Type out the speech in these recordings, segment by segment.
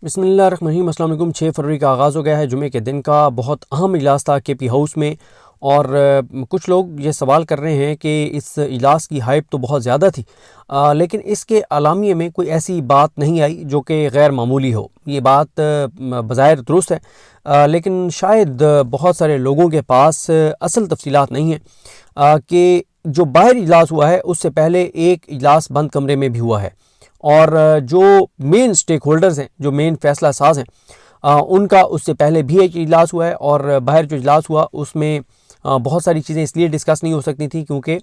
बिस्मिल्लाहिर्रहमानिर्रहीम। अस्सलाम वालेकुम। 6 फरवरी का आगाज़ हो गया है। जुमे के दिन का बहुत अहम इजलास था केपी हाउस में और कुछ लोग ये सवाल कर रहे हैं कि इस इजलास की हाइप तो बहुत ज़्यादा थी, लेकिन इसके अलामिये में कोई ऐसी बात नहीं आई जो कि गैर मामूली हो। ये बात बज़ाहिर दुरुस्त है, लेकिन शायद बहुत सारे लोगों के पास असल तफसीलात नहीं है कि जो बाहर इजलास हुआ है उससे पहले एक इजलास बंद कमरे में भी हुआ है और जो मेन स्टेक होल्डर्स हैं, जो मेन फैसला साज हैं, उनका उससे पहले भी एक इजलास हुआ है। और बाहर जो इजलास हुआ उसमें बहुत सारी चीज़ें इसलिए डिस्कस नहीं हो सकती थी क्योंकि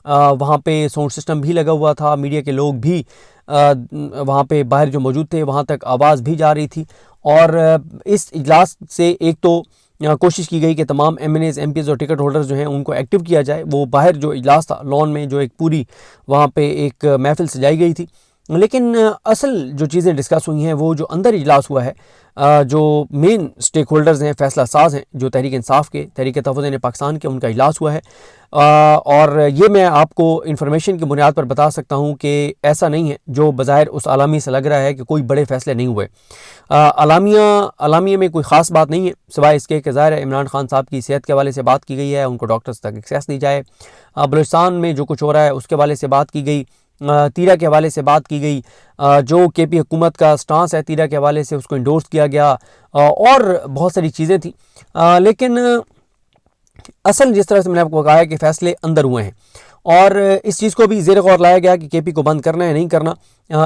वहाँ पे साउंड सिस्टम भी लगा हुआ था, मीडिया के लोग भी वहाँ पे बाहर जो मौजूद थे वहाँ तक आवाज़ भी जा रही थी। और इस इजलास से एक तो कोशिश की गई कि तमाम MNAs MPs और टिकट होल्डर्स जो हैं उनको एक्टिव किया जाए। वो बाहर जो इजलास था लॉन में, जो एक पूरी वहाँ पे एक महफिल सजाई गई थी, लेकिन असल जो चीज़ें डिस्कस हुई हैं वो जो अंदर इजलास हुआ है, जो मेन स्टेक होल्डर्स हैं, फैसला साज हैं, जो तहरीक इंसाफ के, तहरीक तहफ़्फ़ुज़ पाकिस्तान के, उनका इजलास हुआ है। और ये मैं आपको इन्फॉर्मेशन की बुनियाद पर बता सकता हूँ कि ऐसा नहीं है जो बज़ाहिर उस आलामी से लग रहा है कि कोई बड़े फैसले नहीं हुए। आलामिया में कोई ख़ास बात नहीं है सिवाय इसके कि ज़ाहिर है इमरान खान साहब की सेहत के हवाले से बात की गई है, उनको डॉक्टर्स तक एक्सेस दी जाए। बलूचिस्तान में जो कुछ हो रहा है उसके हवाले से बात की गई, तीरा के हवाले से बात की गई, जो केपी हुकूमत का स्टांस है तीरा के हवाले से उसको इंडोर्स किया गया, और बहुत सारी चीज़ें थी। लेकिन असल जिस तरह से मैंने आपको कहा है कि फ़ैसले अंदर हुए हैं और इस चीज़ को भी ज़ेर गौर लाया गया कि केपी को बंद करना है नहीं करना।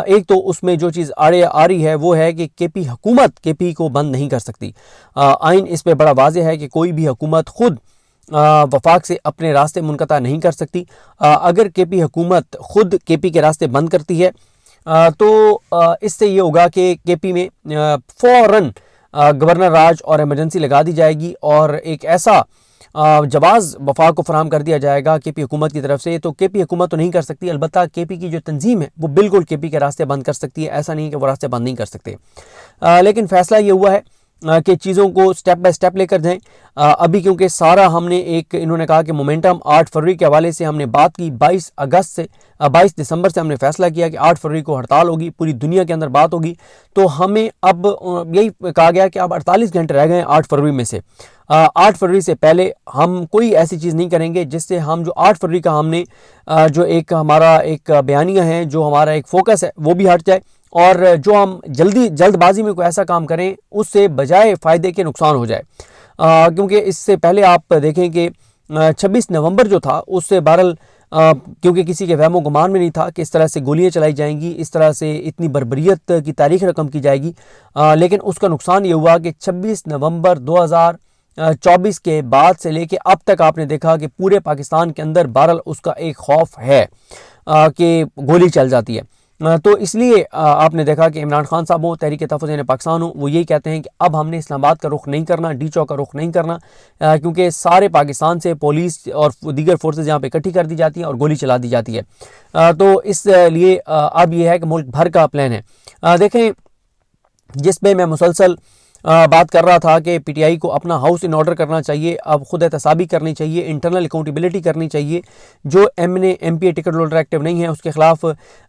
एक तो उसमें जो चीज़ आड़े आ रही है वो है कि केपी हुकूमत केपी को बंद नहीं कर सकती। आइन इस पर बड़ा वाज़ेह है कि कोई भी हुकूमत खुद वफाक से अपने रास्ते मुनक़ता नहीं कर सकती। अगर केपी हुकूमत खुद केपी के रास्ते बंद करती है तो इससे ये होगा कि केपी में फ़ौरन गवर्नर राज और इमरजेंसी लगा दी जाएगी और एक ऐसा जवाज़ वफाक को फराहम कर दिया जाएगा केपी हुकूमत की तरफ से। तो केपी हुकूमत तो नहीं कर सकती, अलबत्ता केपी की जो तंजीम है वो बिल्कुल केपी के रास्ते बंद कर सकती है। ऐसा नहीं है कि वो रास्ते बंद नहीं कर सकते, लेकिन फ़ैसला ये हुआ है कि चीज़ों को स्टेप बाय स्टेप लेकर जाएं। अभी क्योंकि सारा हमने एक, इन्होंने कहा कि मोमेंटम 8 फरवरी के हवाले से हमने बात की, 22 दिसंबर से हमने फैसला किया कि 8 फरवरी को हड़ताल होगी, पूरी दुनिया के अंदर बात होगी। तो हमें अब यही कहा गया कि अब 48 घंटे रह गए 8 फरवरी में से। 8 फरवरी से पहले हम कोई ऐसी चीज़ नहीं करेंगे जिससे हम जो 8 फरवरी का हमने जो एक हमारा एक बयानिया है, जो हमारा एक फोकस है, वो भी हट जाए और जो हम जल्दबाजी में कोई ऐसा काम करें उससे बजाय फ़ायदे के नुकसान हो जाए। क्योंकि इससे पहले आप देखें कि 26 नवंबर जो था उससे बहरहाल क्योंकि किसी के वहमो गुमान में नहीं था कि इस तरह से गोलियां चलाई जाएंगी, इस तरह से इतनी बर्बरियत की तारीख रकम की जाएगी, लेकिन उसका नुकसान ये हुआ कि 26 नवंबर 2024 के बाद से लेके अब तक आपने देखा कि पूरे पाकिस्तान के अंदर बहरहाल उसका एक खौफ है कि गोली चल जाती है। तो इसलिए आपने देखा कि इमरान खान साहब हो, तहरीक तहफ़्फ़ुज़ पाकिस्तान हो, वो यही कहते हैं कि अब हमने इस्लामाबाद का रुख नहीं करना, डी चौक का रुख नहीं करना, क्योंकि सारे पाकिस्तान से पुलिस और दीगर फोर्सेज यहाँ पे इकट्ठी कर दी जाती हैं और गोली चला दी जाती है। तो इसलिए अब ये है कि मुल्क भर का प्लान है। देखें, जिस पे मैं मुसलसल बात कर रहा था कि PTI को अपना हाउस इन ऑर्डर करना चाहिए, अब खुद एहतसाबी करनी चाहिए, इंटरनल अकाउंटेबिलिटी करनी चाहिए। जो MNA MPA ticket holder active नहीं है उसके खिलाफ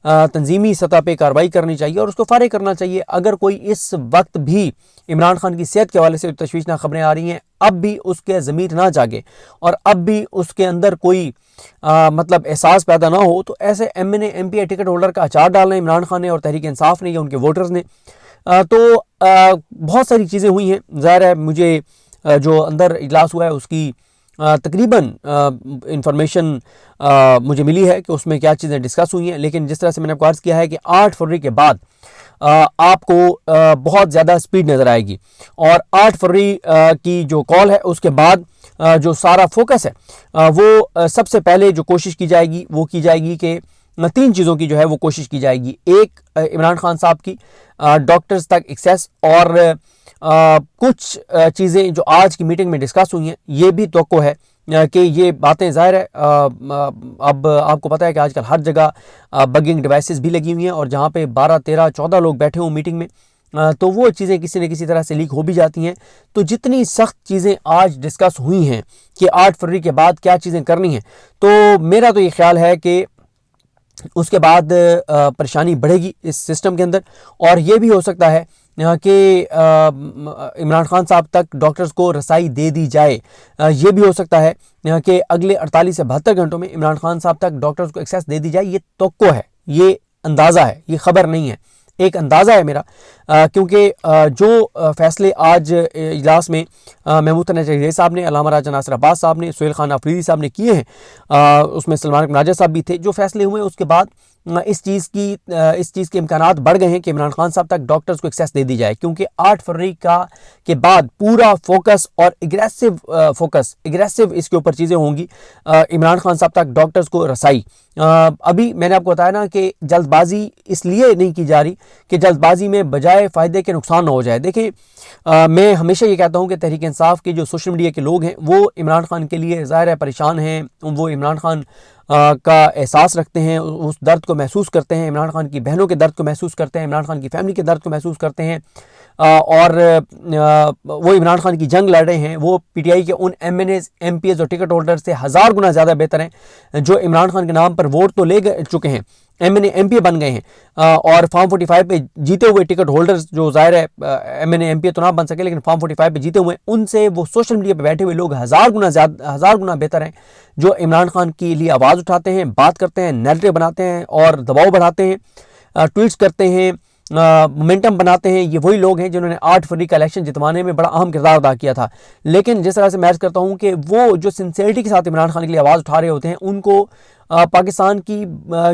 तंजीमी सतह पे कार्रवाई करनी चाहिए और उसको फारिग करना चाहिए। अगर कोई इस वक्त भी इमरान खान की सेहत के हवाले से तशवीशनाक खबरें आ रही हैं, अब भी उसके ज़मीर ना जागे और अब भी उसके अंदर कोई मतलब एहसास पैदा ना हो, तो ऐसे MNA MPA टिकट होल्डर का अचार डालना इमरान खान ने और तहरीक इंसाफ ने या उनके वोटर्स ने। तो बहुत सारी चीज़ें हुई हैं। ज़ाहिर है मुझे जो अंदर इजलास हुआ है उसकी तकरीबन इंफॉर्मेशन मुझे मिली है कि उसमें क्या चीज़ें डिस्कस हुई हैं, लेकिन जिस तरह से मैंने आपको अर्ज़ किया है कि 8 फरवरी के बाद आपको बहुत ज़्यादा स्पीड नज़र आएगी और 8 फरवरी की जो कॉल है उसके बाद जो सारा फोकस है वो सबसे पहले जो कोशिश की जाएगी वो की जाएगी कि 3 चीज़ों की जो है वो कोशिश की जाएगी। एक, इमरान खान साहब की डॉक्टर्स तक एक्सेस और कुछ चीज़ें जो आज की मीटिंग में डिस्कस हुई हैं, ये भी तवक्को है कि ये बातें, ज़ाहिर है अब आपको पता है कि आजकल हर जगह बगिंग डिवाइसेस भी लगी हुई हैं और जहाँ पे 12, 13, 14 लोग बैठे हों मीटिंग में, तो वो चीज़ें किसी न किसी तरह से लीक हो भी जाती हैं। तो जितनी सख्त चीज़ें आज डिस्कस हुई हैं कि 8 फरवरी के बाद क्या चीज़ें करनी हैं, तो मेरा तो ये ख्याल है कि उसके बाद परेशानी बढ़ेगी इस सिस्टम के अंदर। और ये भी हो सकता है कि इमरान खान साहब तक डॉक्टर्स को रसाई दे दी जाए। ये भी हो सकता है कि अगले 48 से 72 घंटों में इमरान खान साहब तक डॉक्टर्स को एक्सेस दे दी जाए। ये तवक्को है, ये अंदाज़ा है, ये खबर नहीं है, एक अंदाज़ा है मेरा, क्योंकि जो फैसले आज इजलास में महमूद तनज़ी साहब ने, अल्लामा राजा नासिर अब्बास साहब ने, सुहेल खान अफरीदी साहब ने किए हैं, उसमें सलमान नाजिर साहब भी थे, जो फैसले हुए उसके बाद इस चीज़ के इम्कानात बढ़ गए हैं कि इमरान खान साहब तक डॉक्टर्स को एक्सेस दे दी जाए, क्योंकि 8 फरवरी के बाद पूरा फोकस और एग्रेसिव इसके ऊपर चीज़ें होंगी। इमरान खान साहब तक डॉक्टर्स को रसाई, अभी मैंने आपको बताया ना कि जल्दबाजी इसलिए नहीं की जा रही कि जल्दबाजी में बजाय फ़ायदे के नुकसान ना हो जाए। देखिए, मैं हमेशा ये कहता हूँ कि तहरीक इंसाफ के जो सोशल मीडिया के लोग हैं वो इमरान खान के लिए ज़ाहिर है परेशान हैं, वो इमरान खान का एहसास रखते हैं, उस दर्द को महसूस करते हैं, इमरान खान की बहनों के दर्द को महसूस करते हैं, इमरान खान की फैमिली के दर्द को महसूस करते हैं, और वो इमरान खान की जंग लड़ रहे हैं। वो पीटीआई के उन एमएनएस, एमपीएस और टिकट होल्डर से 1000 गुना ज़्यादा बेहतर हैं जो इमरान खान के नाम पर वोट तो ले चुके हैं, एमएनए एमपी बन गए हैं, और फॉर्म 45 पे जीते हुए टिकट होल्डर्स, जो ज़ाहिर है एमएनए एमपी तो ना बन सके लेकिन फॉर्म 45 पे जीते हुए, उनसे वो सोशल मीडिया पे बैठे हुए लोग 1000 गुना बेहतर हैं जो इमरान खान के लिए आवाज़ उठाते हैं, बात करते हैं, नैरेटिव बनाते हैं और दबाव बढ़ाते हैं, ट्वीट्स करते हैं, मोमेंटम बनाते हैं। ये वही लोग हैं जिन्होंने 8 फरवरी का इलेक्शन जितवाने में बड़ा अहम किरदार अदा किया था। लेकिन जिस तरह से मैं करता हूँ कि वो जो सिंसियरिटी के साथ इमरान खान के लिए आवाज़ उठा रहे होते हैं, उनको पाकिस्तान की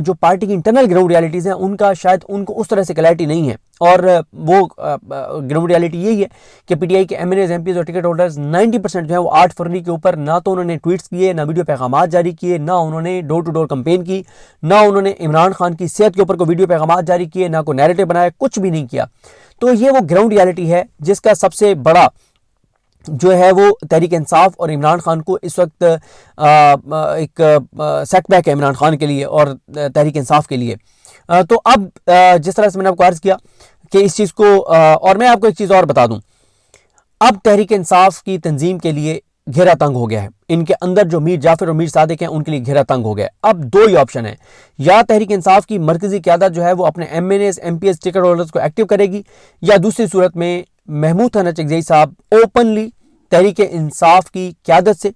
जो पार्टी की इंटरनल ग्राउंड रियलिटीज़ हैं उनका शायद उनको उस तरह से क्लैरिटी नहीं है, और वो ग्राउंड रियलिटी यही है कि पीटीआई के एमएनएस, एमपीएस और टिकट होल्डर्स 90% जो है वो 8 फरवरी के ऊपर ना तो उन्होंने ट्वीट्स किए, ना वीडियो पैगामात जारी किए, ना उन्होंने डोर टू डोर कंपेन की, ना उन्होंने इमरान खान की सेहत के ऊपर कोई वीडियो पैगामात जारी किए, ना कोई नैरेटिव बनाया, कुछ भी नहीं किया। तो ये वो ग्राउंड रियलिटी है जिसका सबसे बड़ा जो है वो तहरीक इंसाफ और इमरान खान को इस वक्त एक सेटबैक है इमरान खान के लिए और तहरीक इंसाफ के लिए। तो अब जिस तरह से मैंने आपको अर्ज किया कि इस चीज़ को, और मैं आपको एक चीज़ और बता दूं, अब तहरीक इंसाफ की तंजीम के लिए घेरा तंग हो गया है। इनके अंदर जो मीर जाफर और मीर सादिक हैं उनके लिए घेरा तंग हो गया। अब दो ही ऑप्शन है, या तहरीक इंसाफ की मरकजी क़यादत जो है वो अपने एमएनएस, एमपीएस, टिकट होल्डर्स को एक्टिव करेगी, या दूसरी सूरत में महमूद तनज़ी साहब ओपनली तहरीक इंसाफ की क़यादत से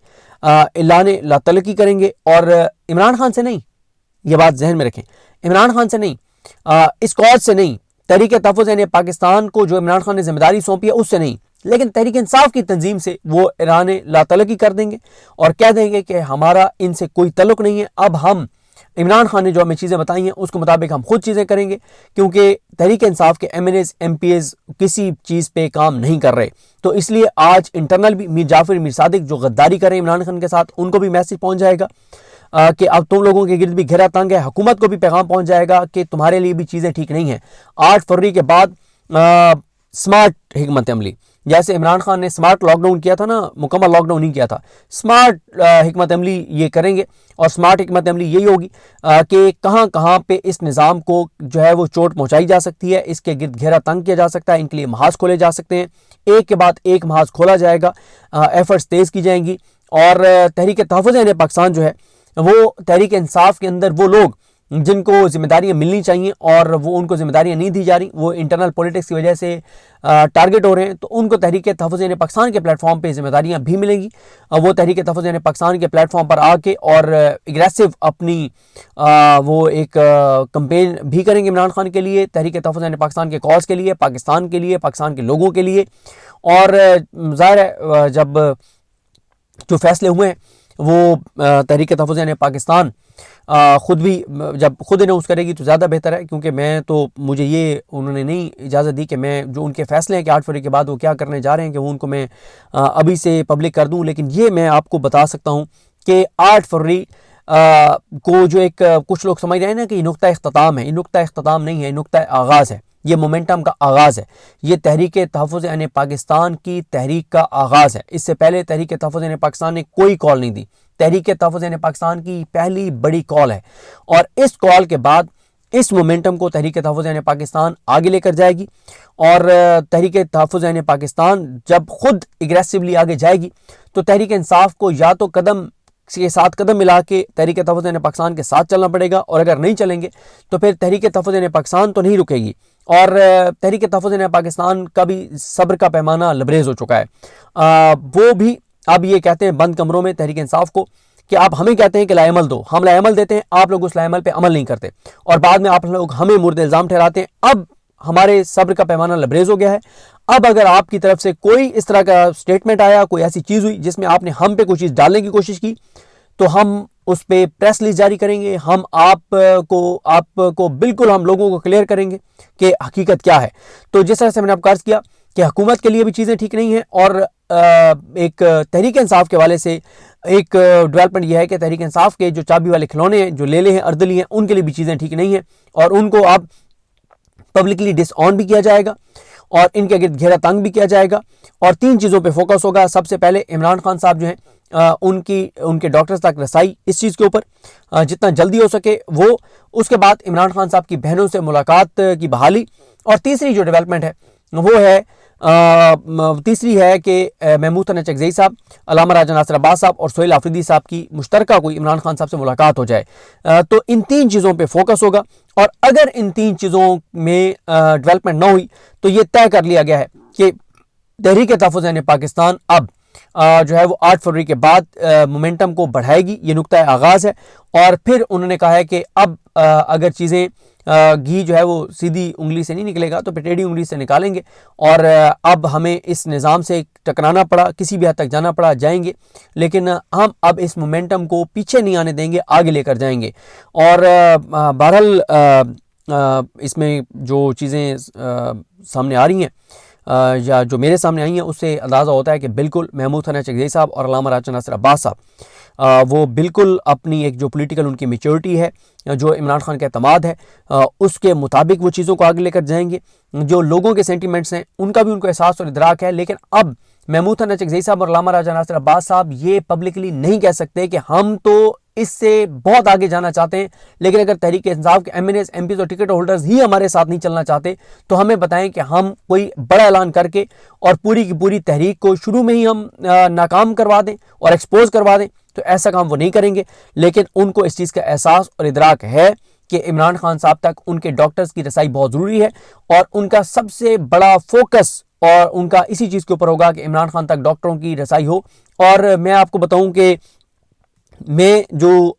ऐलान लातलकी करेंगे, और इमरान खान से नहीं, ये बात जहन में रखें, इमरान खान से नहीं, इस कॉज से नहीं, तहरीक तहफ़्फ़ुज़ यानी पाकिस्तान को जो इमरान खान ने जिम्मेदारी सौंपी है उससे नहीं, लेकिन तहरीक इंसाफ की तंजीम से वो ऐलान लातलकी कर देंगे और कह देंगे कि हमारा इनसे कोई तल्लुक़ नहीं है, अब हम इमरान खान ने जो हमें चीज़ें बताई हैं उसके मुताबिक हम खुद चीज़ें करेंगे, क्योंकि तहरीक इंसाफ के एमएनएस, एमपीएस किसी चीज़ पे काम नहीं कर रहे। तो इसलिए आज इंटरनल भी मीर जाफर, मीर सादिक जो गद्दारी करें इमरान खान के साथ, उनको भी मैसेज पहुंच जाएगा कि अब तुम लोगों के गिर्द भी घेरा तंग है। हुकूमत को भी पैगाम पहुंच जाएगा कि तुम्हारे लिए भी चीज़ें ठीक नहीं हैं। 8 फरवरी के बाद स्मार्ट हिकमत अमली, जैसे इमरान खान ने स्मार्ट लॉकडाउन किया था ना, मुकम्मल लॉकडाउन नहीं किया था, स्मार्ट हिकमत अमली ये करेंगे। और स्मार्ट हिकमत अमली यही होगी कि कहाँ कहाँ पे इस निज़ाम को जो है वो चोट पहुँचाई जा सकती है, इसके गिर्द घेरा तंग किया जा सकता है, इनके लिए महाज खोले जा सकते हैं, एक के बाद एक महाज खोला जाएगा, एफर्ट्स तेज़ की जाएंगी। और तहरीक तहफ़्फ़ुज़ यानी पाकिस्तान जो है वो तहरीक इंसाफ के अंदर वो लोग जिनको जिम्मेदारियां मिलनी चाहिए और वो उनको जिम्मेदारियां नहीं दी जा रही, वो इंटरनल पॉलिटिक्स की वजह से टारगेट हो रहे हैं, तो उनको तहरीक तहफ़्फ़ुज़ यानी पाकिस्तान के प्लेटफॉर्म पे जिम्मेदारियां भी मिलेंगी। वो तहरीक तहफ़्फ़ुज़ यानी पाकिस्तान के प्लेटफॉर्म पर आके और एग्रेसिव अपनी वो एक कंपेन भी करेंगे इमरान खान के लिए, तहरीक तहफ़्फ़ुज़ यानी पाकिस्तान के कॉज के लिए, पाकिस्तान के लिए, पाकिस्तान के लोगों के लिए। और ज़ाहिर है जब जो फैसले हुए हैं वो तहरीक तहफ़्फ़ुज़ यानी पाकिस्तान ख़ुद भी जब खुद अनाउंस करेगी तो ज़्यादा बेहतर है, क्योंकि मैं तो मुझे ये उन्होंने नहीं इजाज़त दी कि मैं जो उनके फ़ैसले हैं कि 8 फरवरी के बाद वो क्या करने जा रहे हैं कि वो उनको मैं अभी से पब्लिक कर दूं। लेकिन ये मैं आपको बता सकता हूं कि 8 फरवरी को जो एक कुछ लोग समझ रहे हैं ना कि ये नुक्ता इख्तिताम है, ये नुक्ता इख्तिताम नहीं है, ये नुक्ता आगाज़ है, ये मोमेंटम का आगाज़ है, ये तहरीक तहफ़्फ़ुज़ यानी पाकिस्तान की तहरीक का आगाज़ है। इससे पहले तहरीक तहफ़्फ़ुज़ यानी पाकिस्तान ने कोई कॉल नहीं दी, तहरीक तहफ़्फ़ुज़ यानी पाकिस्तान की पहली बड़ी कॉल है, और इस कॉल के बाद इस मोमेंटम को तहरीक तहफ़्फ़ुज़ यानी पाकिस्तान आगे लेकर जाएगी। और तहरीक तहफ़्फ़ुज़ यानी पाकिस्तान जब खुद एग्रेसिवली आगे जाएगी तो तहरीक इंसाफ को या तो कदम के साथ कदम मिला के तहरीक तहफ़्फ़ुज़ पाकिस्तान के साथ चलना पड़ेगा, और अगर नहीं चलेंगे तो फिर तहरीक तहफ़्फ़ुज़ पाकिस्तान तो नहीं रुकेगी, और तहरीक तहफ़्फ़ुज़ पाकिस्तान का भी सब्र का पैमाना लबरेज हो चुका है। वो भी अब ये कहते हैं बंद कमरों में तहरीक इंसाफ को कि आप हमें कहते हैं कि लाएमल दो, हम लाएमल देते हैं, आप लोग उस लाएमल पे अमल नहीं करते, और बाद में आप लोग हमें मुर्द इल्ज़ाम ठहराते हैं। अब हमारे सब्र का पैमाना लबरेज हो गया है। अब अगर आपकी तरफ से कोई इस तरह का स्टेटमेंट आया, कोई ऐसी चीज़ हुई जिसमें आपने हम पे कोई चीज़ डालने की कोशिश की, तो हम उस पर प्रेस रिलीज जारी करेंगे। हम आपको बिल्कुल हम लोगों को क्लियर करेंगे कि हकीकत क्या है। तो जिस तरह से मैंने आपको अर्ज किया कि हुकूमत के लिए भी चीज़ें ठीक नहीं हैं, और एक तहरीक इंसाफ के वाले से एक डेवलपमेंट यह है कि तहरीक इंसाफ के जो चाबी वाले खिलौने हैं, जो लेले हैं, अर्दली हैं, उनके लिए भी चीज़ें ठीक नहीं हैं, और उनको अब पब्लिकली डिसऑन भी किया जाएगा और इनके गिर्द घेरा तंग भी किया जाएगा। और 3 चीज़ों पे फोकस होगा। सबसे पहले इमरान खान साहब जो हैं उनके डॉक्टर्स तक रसाई इस चीज़ के ऊपर जितना जल्दी हो सके वो। उसके बाद इमरान खान साहब की बहनों से मुलाकात की बहाली। और तीसरी जो डेवलपमेंट है वो है तीसरी है कि महमूद हसन चकज़ई साहब, अल्लामा राजा नासिर अब्बास साहब और सोहेल आफरीदी साहब की मुश्तरका कोई इमरान खान साहब से मुलाकात हो जाए। तो इन 3 चीज़ों पे फोकस होगा। और अगर इन 3 चीज़ों में डेवलपमेंट ना हुई तो ये तय कर लिया गया है कि तहरीक तहफ़्फ़ुज़ पाकिस्तान अब जो है वो 8 फरवरी के बाद मोमेंटम को बढ़ाएगी। ये नुक्ता आगाज़ है। और फिर उन्होंने कहा है कि अब अगर चीज़ें घी जो है वो सीधी उंगली से नहीं निकलेगा तो फिर टेढ़ी उंगली से निकालेंगे, और अब हमें इस निज़ाम से टकराना पड़ा, किसी भी हद तक जाना पड़ा, जाएंगे, लेकिन हम अब इस मोमेंटम को पीछे नहीं आने देंगे, आगे लेकर जाएंगे। और बहरहाल इसमें जो चीज़ें सामने आ रही हैं या जो मेरे सामने आई हैं उससे अंदाज़ा होता है कि बिल्कुल महमूद हसन चकज़ई साहब और अल्लामा राजा नासिर अब्बास साहब वो बिल्कुल अपनी एक जो पॉलिटिकल उनकी मैच्योरिटी है, जो इमरान खान का एतमाद है, उसके मुताबिक वो चीज़ों को आगे लेकर जाएंगे। जो लोगों के सेंटिमेंट्स हैं उनका भी उनको एहसास और इदराक है, लेकिन अब महमूद हसन चकज़ई साहब और अल्लामा राजा नासिर अब्बास साहब ये पब्लिकली नहीं कह सकते कि हम तो इससे बहुत आगे जाना चाहते हैं, लेकिन अगर तहरीक इंसाफ के MNAs, MPs और टिकट होल्डर्स ही हमारे साथ नहीं चलना चाहते तो हमें बताएं कि हम कोई बड़ा ऐलान करके और पूरी की पूरी तहरीक को शुरू में ही हम नाकाम करवा दें और एक्सपोज करवा दें। तो ऐसा काम वो नहीं करेंगे, लेकिन उनको इस चीज़ का एहसास और इदराक है कि इमरान खान साहब तक उनके डॉक्टर्स की रसाई बहुत ज़रूरी है, और उनका सबसे बड़ा फोकस और उनका इसी चीज़ के ऊपर होगा कि इमरान खान तक डॉक्टरों की रसाई हो। और मैं आपको बताऊं कि मैं जो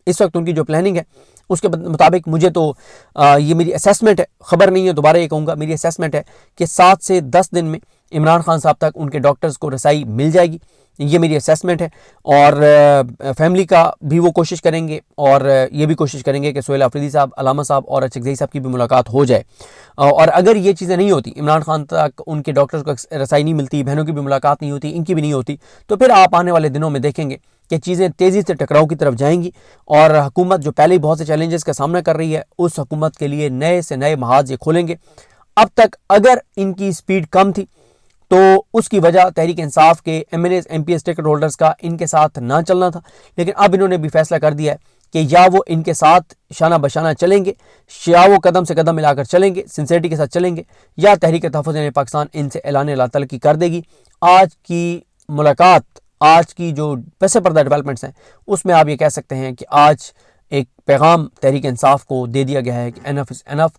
इस वक्त उनकी जो प्लानिंग है उसके मुताबिक मुझे तो ये मेरी असेसमेंट है, खबर नहीं है, दोबारा ये कहूँगा, मेरी असेसमेंट है कि 7 से 10 दिन में इमरान खान साहब तक उनके डॉक्टर्स को रसाई मिल जाएगी। ये मेरी असेसमेंट है। और फैमिली का भी वो कोशिश करेंगे, और ये भी कोशिश करेंगे कि सोहेल आफरीदी साहब, अल्लामा साहब और चकज़ई साहब की भी मुलाकात हो जाए। और अगर ये चीज़ें नहीं होती, इमरान खान तक उनके डॉक्टर्स को रसाई नहीं मिलती, बहनों की भी मुलाकात नहीं होती, इनकी भी नहीं होती, तो फिर आप आने वाले दिनों में देखेंगे कि चीज़ें तेज़ी से टकराव की तरफ जाएंगी। और हुकूमत जो पहले ही बहुत से चैलेंजेस का सामना कर रही है, उस हुकूमत के लिए नए से नए महाज ये खोलेंगे। अब तक अगर इनकी स्पीड कम थी तो उसकी वजह तहरीक इंसाफ के MNAs, MPs, टिकट होल्डर्स का इनके साथ ना चलना था, लेकिन अब इन्होंने भी फैसला कर दिया है कि या वो इनके साथ शाना बशाना चलेंगे, या वो कदम से कदम मिलाकर चलेंगे, सिंसेरिटी के साथ चलेंगे, या तहरीक तहफ़्फ़ुज़ पाकिस्तान इनसे ऐलान तलक़ी कर देगी। आज की मुलाकात, आज की जो पैसे पर्दा डेवलपमेंट्स हैं उसमें आप ये कह सकते हैं कि आज एक पैगाम तहरीक इंसाफ को दे दिया गया है कि एनफ इज़ एनफ।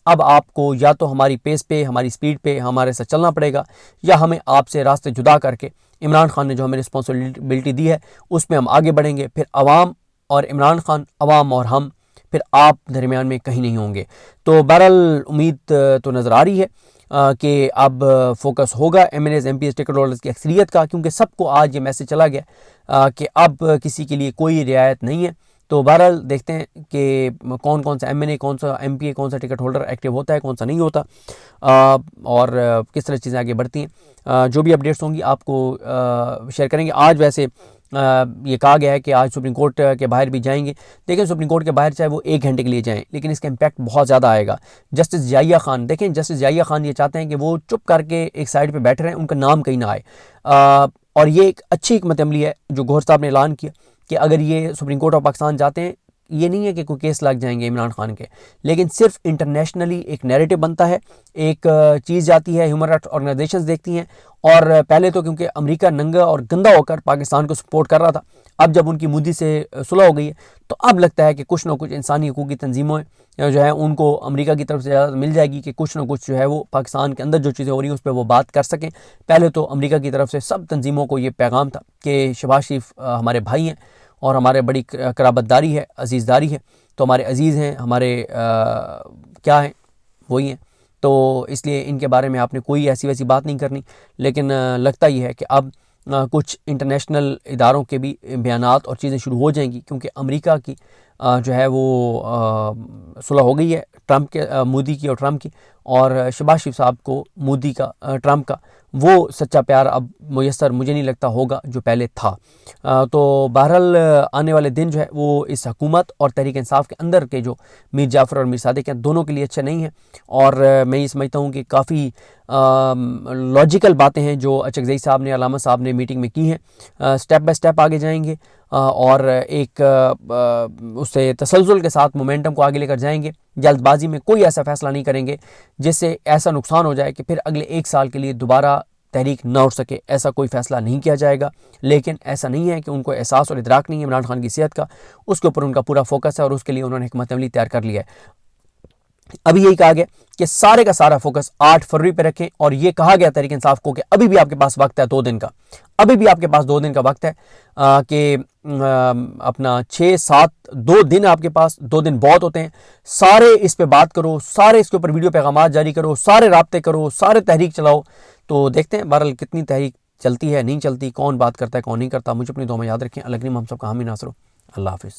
अब आपको या तो हमारी पेस पे, हमारी स्पीड पे हमारे साथ चलना पड़ेगा, या हमें आपसे रास्ते जुदा करके इमरान खान ने जो हमें रिस्पॉन्सिबिलिटी दी है उसमें हम आगे बढ़ेंगे। फिर अवाम और इमरान खान, अवाम और हम, फिर आप दरमियान में कहीं नहीं होंगे। तो बहरहाल उम्मीद तो नज़र आ रही है कि अब फोकस होगा MNAs, MPs, टिकट होल्डर्स की अक्सरियत का, क्योंकि सबको आज ये मैसेज चला गया कि अब किसी के लिए कोई रियायत नहीं है। तो बहरहाल देखते हैं कि कौन कौन सा MNA, कौन सा MPA, कौन सा टिकट होल्डर एक्टिव होता है, कौन सा नहीं होता, और किस तरह चीज़ें आगे बढ़ती हैं। जो भी अपडेट्स होंगी आपको शेयर करेंगे। आज वैसे ये कहा गया है कि आज सुप्रीम कोर्ट के बाहर भी जाएंगे। देखें, सुप्रीम कोर्ट के बाहर चाहे वो 1 घंटे के लिए जाएं, लेकिन इसका इम्पैक्ट बहुत ज़्यादा आएगा। जस्टिस जाहिया खान, देखें जस्टिस जाहिया खान ये चाहते हैं कि वो चुप करके एक साइड पे बैठे रहें, उनका नाम कहीं ना आए। और ये एक अच्छी हिकमत अमली है जो गौहर साहब ने ऐलान किया कि अगर ये सुप्रीम कोर्ट ऑफ पाकिस्तान जाते हैं ये नहीं है कि कोई केस लग जाएंगे इमरान खान के, लेकिन सिर्फ इंटरनेशनली एक नैरेटिव बनता है, एक चीज़ जाती है, ह्यूमन राइट्स ऑर्गेनाइजेशंस देखती हैं। और पहले तो क्योंकि अमेरिका नंगा और गंदा होकर पाकिस्तान को सपोर्ट कर रहा था, अब जब उनकी मोदी से सुलह हो गई है तो अब लगता है कि कुछ ना कुछ इंसानी हकूक़ की तंजीमों जो है उनको अमेरिका की तरफ से इजाज़त मिल जाएगी कि कुछ ना कुछ जो है वो पाकिस्तान के अंदर जो चीज़ें हो रही हैं उस पर वो बात कर सकें। पहले तो अमेरिका की तरफ से सब तंजीमों को ये पैगाम था कि शहबाज शरीफ हमारे भाई हैं और हमारे बड़ी कराबतदारी है, अजीज़दारी है, तो हमारे अजीज़ हैं, हमारे क्या हैं, वही हैं, तो इसलिए इनके बारे में आपने कोई ऐसी वैसी बात नहीं करनी। लेकिन लगता ही है कि अब कुछ इंटरनेशनल इदारों के भी बयानात और चीज़ें शुरू हो जाएंगी, क्योंकि अमेरिका की जो है वो सुलह हो गई है ट्रंप के मोदी की और ट्रंप की, और शहबाज शरीफ साहब को मोदी का ट्रंप का वो सच्चा प्यार अब मुयस्सर मुझे नहीं लगता होगा जो पहले था। तो बहरहाल आने वाले दिन जो है वो इस हुकूमत और तहरीक इंसाफ के अंदर के जो मीर जाफ़र और मीर सादिक हैं दोनों के लिए अच्छे नहीं हैं। और मैं ये समझता हूँ कि काफ़ी लॉजिकल बातें हैं जो अचकज़ई साहब ने, अलामा साहब ने मीटिंग में की हैं। स्टेप बाय स्टेप आगे जाएंगे और एक उससे तसलसल के साथ मोमेंटम को आगे लेकर जाएंगे। जल्दबाजी में कोई ऐसा फैसला नहीं करेंगे जिससे ऐसा नुकसान हो जाए कि फिर अगले 1 साल के लिए दोबारा तहरीक न उठ सके, ऐसा कोई फैसला नहीं किया जाएगा। लेकिन ऐसा नहीं है कि उनको एहसास और इदराक नहीं है इमरान खान की सेहत का, उसके ऊपर उनका पूरा फोकस है और उसके लिए उन्होंने हिकमत अमली तैयार कर लिया है। अभी यही कहा गया कि सारे का सारा फोकस 8 फरवरी पे रखें, और ये कहा गया तहरीक इंसाफ को कि अभी भी आपके पास वक्त है 2 दिन का, अभी भी आपके पास 2 दिन का वक्त है कि अपना 6-7 2 दिन आपके पास, 2 दिन बहुत होते हैं, सारे इस पे बात करो, सारे इसके ऊपर वीडियो पैगाम जारी करो, सारे राब्ते करो, सारे तहरीक चलाओ। तो देखते हैं बहरहाल कितनी तहरीक चलती है, नहीं चलती, कौन बात करता है कौन नहीं करता। मुझे अपनी दुआ में याद रखें। अल्लाह करीम हम सब का हामी नासर हो। अल्लाह हाफिज़।